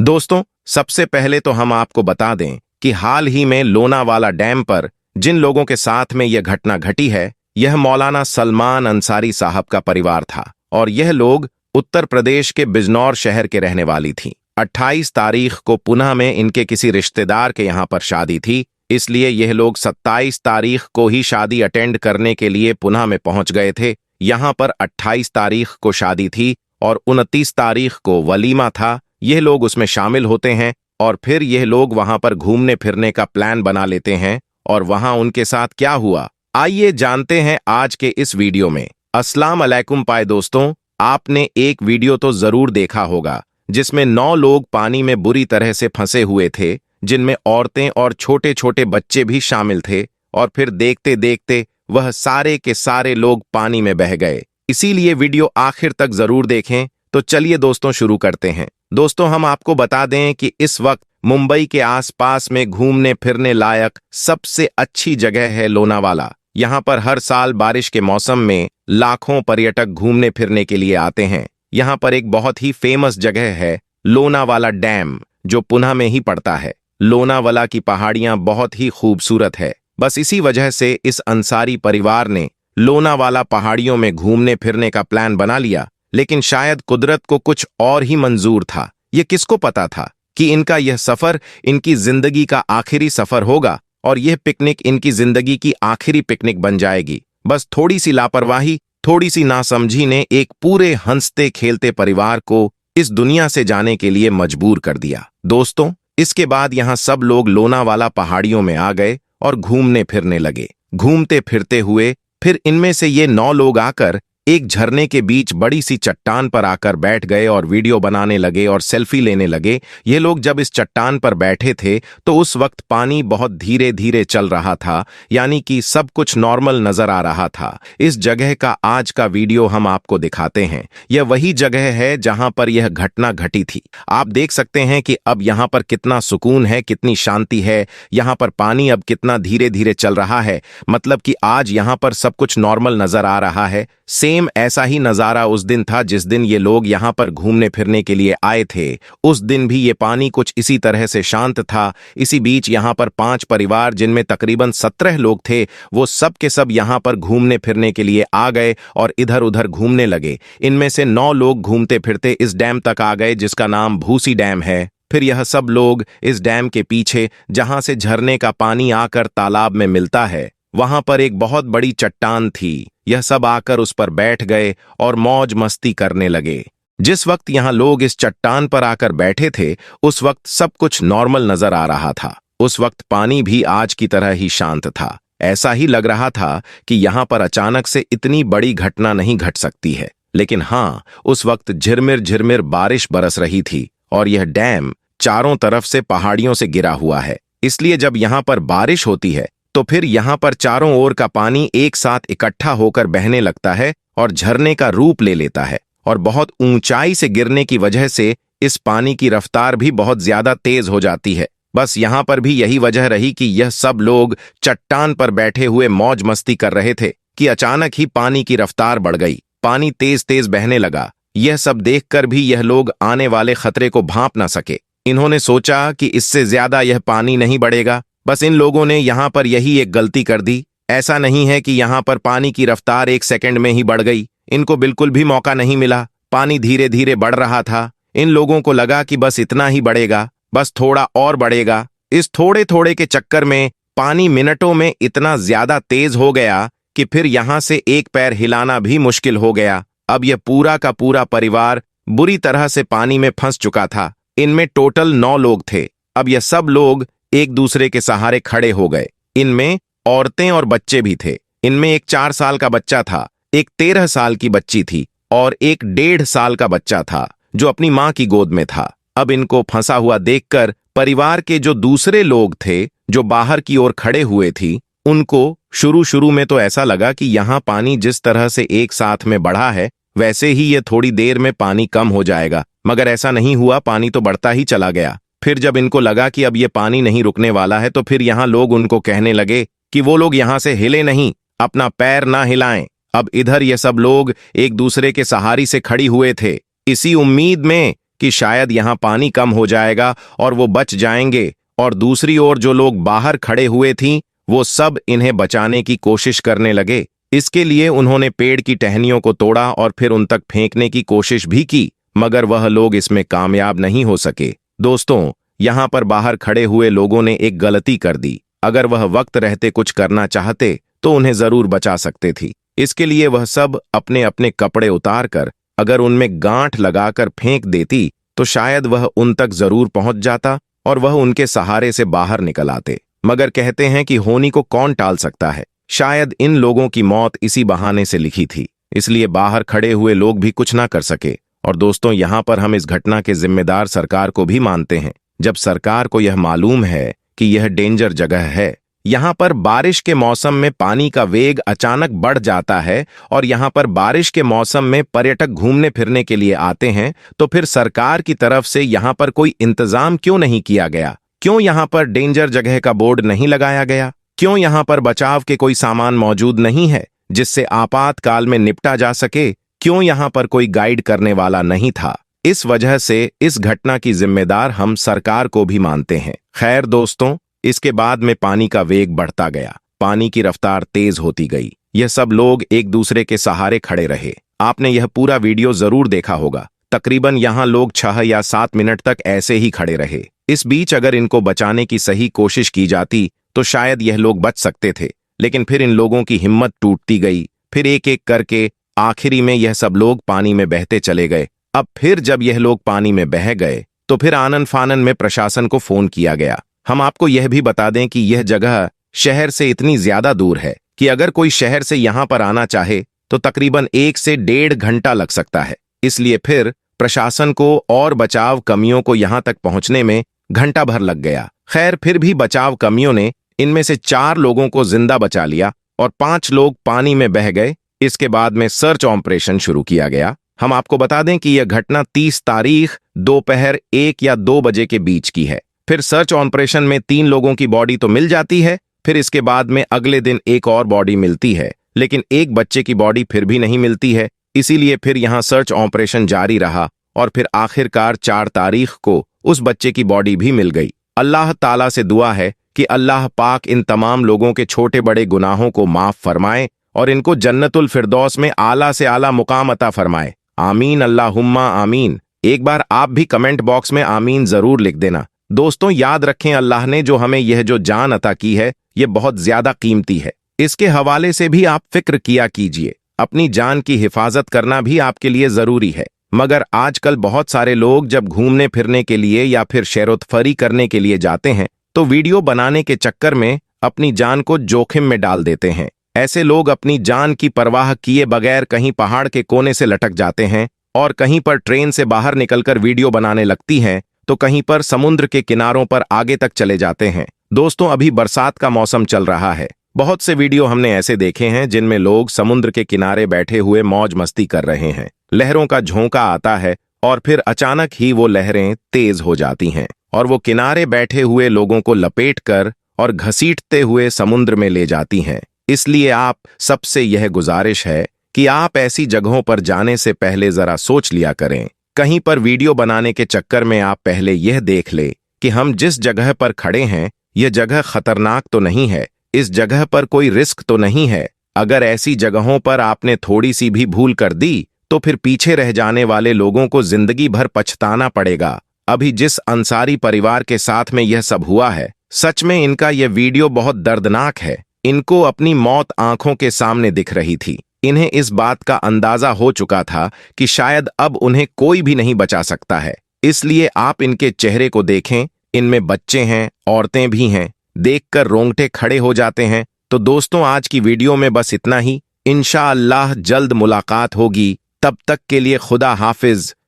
दोस्तों, सबसे पहले तो हम आपको बता दें कि हाल ही में लोनावाला डैम पर जिन लोगों के साथ में यह घटना घटी है, यह मौलाना सलमान अंसारी साहब का परिवार था और यह लोग उत्तर प्रदेश के बिजनौर शहर के रहने वाली थीं। 28 तारीख को पुणे में इनके किसी रिश्तेदार के यहाँ पर शादी थी, इसलिए यह लोग 27 तारीख को ही शादी अटेंड करने के लिए पुणे में पहुंच गए थे। यहाँ पर 28 तारीख को शादी थी और 29 तारीख को वलीमा था। यह लोग उसमें शामिल होते हैं और फिर यह लोग वहां पर घूमने फिरने का प्लान बना लेते हैं। और वहां उनके साथ क्या हुआ, आइए जानते हैं आज के इस वीडियो में। अस्सलाम अलैकुम पाए दोस्तों, आपने एक वीडियो तो जरूर देखा होगा जिसमें 9 लोग पानी में बुरी तरह से फंसे हुए थे, जिनमें औरतें और छोटे छोटे बच्चे भी शामिल थे। और फिर देखते देखते वह सारे के सारे लोग पानी में बह गए। इसीलिए वीडियो आखिर तक जरूर देखें। तो चलिए दोस्तों शुरू करते हैं। दोस्तों, हम आपको बता दें कि इस वक्त मुंबई के आसपास में घूमने फिरने लायक सबसे अच्छी जगह है लोनावाला। यहाँ पर हर साल बारिश के मौसम में लाखों पर्यटक घूमने फिरने के लिए आते हैं। यहाँ पर एक बहुत ही फेमस जगह है लोनावाला डैम, जो पुणे में ही पड़ता है। लोनावाला की पहाड़ियां बहुत ही खूबसूरत है। बस इसी वजह से इस अंसारी परिवार ने लोनावाला पहाड़ियों में घूमने फिरने का प्लान बना लिया। लेकिन शायद कुदरत को कुछ और ही मंजूर था। ये किसको पता था कि इनका यह सफर इनकी जिंदगी का आखिरी सफर होगा और यह पिकनिक इनकी जिंदगी की आखिरी पिकनिक बन जाएगी। बस थोड़ी सी लापरवाही, थोड़ी सी नासमझी ने एक पूरे हंसते खेलते परिवार को इस दुनिया से जाने के लिए मजबूर कर दिया। दोस्तों, इसके बाद यहाँ सब लोग लोनावाला पहाड़ियों में आ गए और घूमने फिरने लगे। घूमते फिरते हुए फिर इनमें से ये 9 लोग आकर एक झरने के बीच बड़ी सी चट्टान पर आकर बैठ गए और वीडियो बनाने लगे और सेल्फी लेने लगे। ये लोग जब इस चट्टान पर बैठे थे तो उस वक्त पानी बहुत धीरे धीरे चल रहा था, यानी कि सब कुछ नॉर्मल नजर आ रहा था। इस जगह का आज का वीडियो हम आपको दिखाते हैं। यह वही जगह है जहां पर यह घटना घटी थी। आप देख सकते हैं कि अब यहाँ पर कितना सुकून है, कितनी शांति है। यहाँ पर पानी अब कितना धीरे धीरे चल रहा है, मतलब कि आज यहाँ पर सब कुछ नॉर्मल नजर आ रहा है। सेम ऐसा ही नजारा उस दिन था जिस दिन ये लोग यहाँ पर घूमने फिरने के लिए आए थे। उस दिन भी ये पानी कुछ इसी तरह से शांत था। इसी बीच यहाँ पर 5 परिवार, जिनमें तकरीबन 17 लोग थे, वो सब के सब यहाँ पर घूमने फिरने के लिए आ गए और इधर उधर घूमने लगे। इनमें से 9 लोग घूमते फिरते इस डैम तक आ गए जिसका नाम भूसी डैम है। फिर यह सब लोग इस डैम के पीछे, जहां से झरने का पानी आकर तालाब में मिलता है, वहां पर एक बहुत बड़ी चट्टान थी। यह सब आकर उस पर बैठ गए और मौज मस्ती करने लगे। जिस वक्त यहाँ लोग इस चट्टान पर आकर बैठे थे, उस वक्त सब कुछ नॉर्मल नजर आ रहा था। उस वक्त पानी भी आज की तरह ही शांत था। ऐसा ही लग रहा था कि यहाँ पर अचानक से इतनी बड़ी घटना नहीं घट सकती है। लेकिन हाँ, उस वक्त झिरमिर झिरमिर बारिश बरस रही थी और यह डैम चारों तरफ से पहाड़ियों से गिरा हुआ है। इसलिए जब यहाँ पर बारिश होती है तो फिर यहाँ पर चारों ओर का पानी एक साथ इकट्ठा होकर बहने लगता है और झरने का रूप ले लेता है। और बहुत ऊंचाई से गिरने की वजह से इस पानी की रफ्तार भी बहुत ज्यादा तेज हो जाती है। बस यहाँ पर भी यही वजह रही कि यह सब लोग चट्टान पर बैठे हुए मौज मस्ती कर रहे थे कि अचानक ही पानी की रफ्तार बढ़ गई। पानी तेज तेज बहने लगा। यह सब देखकर भी यह लोग आने वाले खतरे को भांप ना सके। इन्होंने सोचा कि इससे ज्यादा यह पानी नहीं बढ़ेगा। बस इन लोगों ने यहाँ पर यही एक गलती कर दी। ऐसा नहीं है कि यहाँ पर पानी की रफ्तार 1 सेकंड में ही बढ़ गई। इनको बिल्कुल भी मौका नहीं मिला। पानी धीरे धीरे बढ़ रहा था। इन लोगों को लगा कि बस इतना ही बढ़ेगा, बस थोड़ा और बढ़ेगा। इस थोड़े थोड़े के चक्कर में पानी मिनटों में इतना ज्यादा तेज हो गया कि फिर यहाँ से एक पैर हिलाना भी मुश्किल हो गया। अब यह पूरा का पूरा परिवार बुरी तरह से पानी में फंस चुका था। इनमें टोटल 9 लोग थे। अब यह सब लोग एक दूसरे के सहारे खड़े हो गए। इनमें औरतें और बच्चे भी थे। इनमें एक 4 साल का बच्चा था, एक 13 साल की बच्ची थी और एक 1.5 साल का बच्चा था जो अपनी मां की गोद में था। अब इनको फंसा हुआ देखकर परिवार के जो दूसरे लोग थे, जो बाहर की ओर खड़े हुए थी, उनको शुरू में तो ऐसा लगा कि यहाँ पानी जिस तरह से एक साथ में बढ़ा है, वैसे ही ये थोड़ी देर में पानी कम हो जाएगा। मगर ऐसा नहीं हुआ, पानी तो बढ़ता ही चला गया। फिर जब इनको लगा कि अब ये पानी नहीं रुकने वाला है, तो फिर यहाँ लोग उनको कहने लगे कि वो लोग यहाँ से हिले नहीं, अपना पैर ना हिलाएं। अब इधर ये सब लोग एक दूसरे के सहारे से खड़ी हुए थे, इसी उम्मीद में कि शायद यहाँ पानी कम हो जाएगा और वो बच जाएंगे, और दूसरी ओर जो लोग बाहर खड़े हुए थीं वो सब इन्हें बचाने की कोशिश करने लगे। इसके लिए उन्होंने पेड़ की टहनियों को तोड़ा और फिर उन तक फेंकने की कोशिश भी की, मगर वह लोग इसमें कामयाब नहीं हो सके। दोस्तों, यहाँ पर बाहर खड़े हुए लोगों ने एक गलती कर दी। अगर वह वक्त रहते कुछ करना चाहते तो उन्हें जरूर बचा सकते थी। इसके लिए वह सब अपने अपने कपड़े उतार कर अगर उनमें गांठ लगाकर फेंक देती तो शायद वह उन तक जरूर पहुंच जाता और वह उनके सहारे से बाहर निकल आते। मगर कहते हैं कि होनी को कौन टाल सकता है। शायद इन लोगों की मौत इसी बहाने से लिखी थी, इसलिए बाहर खड़े हुए लोग भी कुछ ना कर सके। और दोस्तों, यहाँ पर हम इस घटना के जिम्मेदार सरकार को भी मानते हैं। जब सरकार को यह मालूम है कि यह डेंजर जगह है, यहाँ पर बारिश के मौसम में पानी का वेग अचानक बढ़ जाता है और यहाँ पर बारिश के मौसम में पर्यटक घूमने फिरने के लिए आते हैं, तो फिर सरकार की तरफ से यहाँ पर कोई इंतजाम क्यों नहीं किया गया? क्यों यहाँ पर डेंजर जगह का बोर्ड नहीं लगाया गया? क्यों यहाँ पर बचाव के कोई सामान मौजूद नहीं है जिससे आपातकाल में निपटा जा सके? क्यों यहाँ पर कोई गाइड करने वाला नहीं था? इस वजह से इस घटना की जिम्मेदार हम सरकार को भी मानते हैं। खैर दोस्तों, इसके बाद में पानी का वेग बढ़ता गया, पानी की रफ्तार तेज होती गई। यह सब लोग एक दूसरे के सहारे खड़े रहे। आपने यह पूरा वीडियो जरूर देखा होगा। तकरीबन यहाँ लोग 6 या 7 मिनट तक ऐसे ही खड़े रहे। इस बीच अगर इनको बचाने की सही कोशिश की जाती तो शायद यह लोग बच सकते थे, लेकिन फिर इन लोगों की हिम्मत टूटती गई। फिर एक एक करके आखिरी में यह सब लोग पानी में बहते चले गए। अब फिर जब यह लोग पानी में बह गए तो फिर आनन फानन में प्रशासन को फोन किया गया। हम आपको यह भी बता दें कि यह जगह शहर से इतनी ज्यादा दूर है कि अगर कोई शहर से यहाँ पर आना चाहे तो तकरीबन 1 से 1.5 घंटा लग सकता है। इसलिए फिर प्रशासन को और बचाव कर्मियों को यहाँ तक पहुंचने में घंटा भर लग गया। खैर, फिर भी बचाव कर्मियों ने इनमें से 4 लोगों को जिंदा बचा लिया और 5 लोग पानी में बह गए। इसके बाद में सर्च ऑपरेशन शुरू किया गया। हम आपको बता दें कि यह घटना 30 तारीख दोपहर 1 या 2 बजे के बीच की है। फिर सर्च ऑपरेशन में 3 लोगों की बॉडी तो मिल जाती है, फिर इसके बाद में अगले दिन एक और बॉडी मिलती है, लेकिन एक बच्चे की बॉडी फिर भी नहीं मिलती है। इसीलिए फिर यहाँ सर्च ऑपरेशन जारी रहा और फिर आखिरकार 4 तारीख को उस बच्चे की बॉडी भी मिल गई। अल्लाह ताला से दुआ है कि अल्लाह पाक इन तमाम लोगों के छोटे बड़े गुनाहों को माफ फरमाए और इनको जन्नतुल फिरदौस में आला से आला मुकाम अता फरमाए। आमीन, अल्लाहुम्मा आमीन। एक बार आप भी कमेंट बॉक्स में आमीन जरूर लिख देना। दोस्तों, याद रखें, अल्लाह ने जो हमें यह जो जान अता की है यह बहुत ज्यादा कीमती है। इसके हवाले से भी आप फिक्र किया कीजिए। अपनी जान की हिफाजत करना भी आपके लिए जरूरी है। मगर आजकल बहुत सारे लोग जब घूमने फिरने के लिए या फिर शैरोतफरी करने के लिए जाते हैं तो वीडियो बनाने के चक्कर में अपनी जान को जोखिम में डाल देते हैं। ऐसे लोग अपनी जान की परवाह किए बगैर कहीं पहाड़ के कोने से लटक जाते हैं और कहीं पर ट्रेन से बाहर निकलकर वीडियो बनाने लगती हैं, तो कहीं पर समुद्र के किनारों पर आगे तक चले जाते हैं। दोस्तों, अभी बरसात का मौसम चल रहा है। बहुत से वीडियो हमने ऐसे देखे हैं जिनमें लोग समुद्र के किनारे बैठे हुए मौज मस्ती कर रहे हैं। लहरों का झोंका आता है और फिर अचानक ही वो लहरें तेज हो जाती हैं और वो किनारे बैठे हुए लोगों को लपेटकर और घसीटते हुए समुद्र में ले जाती हैं। इसलिए आप सबसे यह गुजारिश है कि आप ऐसी जगहों पर जाने से पहले जरा सोच लिया करें। कहीं पर वीडियो बनाने के चक्कर में आप पहले यह देख ले कि हम जिस जगह पर खड़े हैं यह जगह खतरनाक तो नहीं है, इस जगह पर कोई रिस्क तो नहीं है। अगर ऐसी जगहों पर आपने थोड़ी सी भी भूल कर दी तो फिर पीछे रह जाने वाले लोगों को जिंदगी भर पछताना पड़ेगा। अभी जिस अंसारी परिवार के साथ में यह सब हुआ है, सच में इनका यह वीडियो बहुत दर्दनाक है। इनको अपनी मौत आंखों के सामने दिख रही थी। इन्हें इस बात का अंदाजा हो चुका था कि शायद अब उन्हें कोई भी नहीं बचा सकता है। इसलिए आप इनके चेहरे को देखें, इनमें बच्चे हैं, औरतें भी हैं, देखकर रोंगटे खड़े हो जाते हैं। तो दोस्तों, आज की वीडियो में बस इतना ही। इंशाअल्लाह जल्द मुलाकात होगी। तब तक के लिए खुदा हाफिज।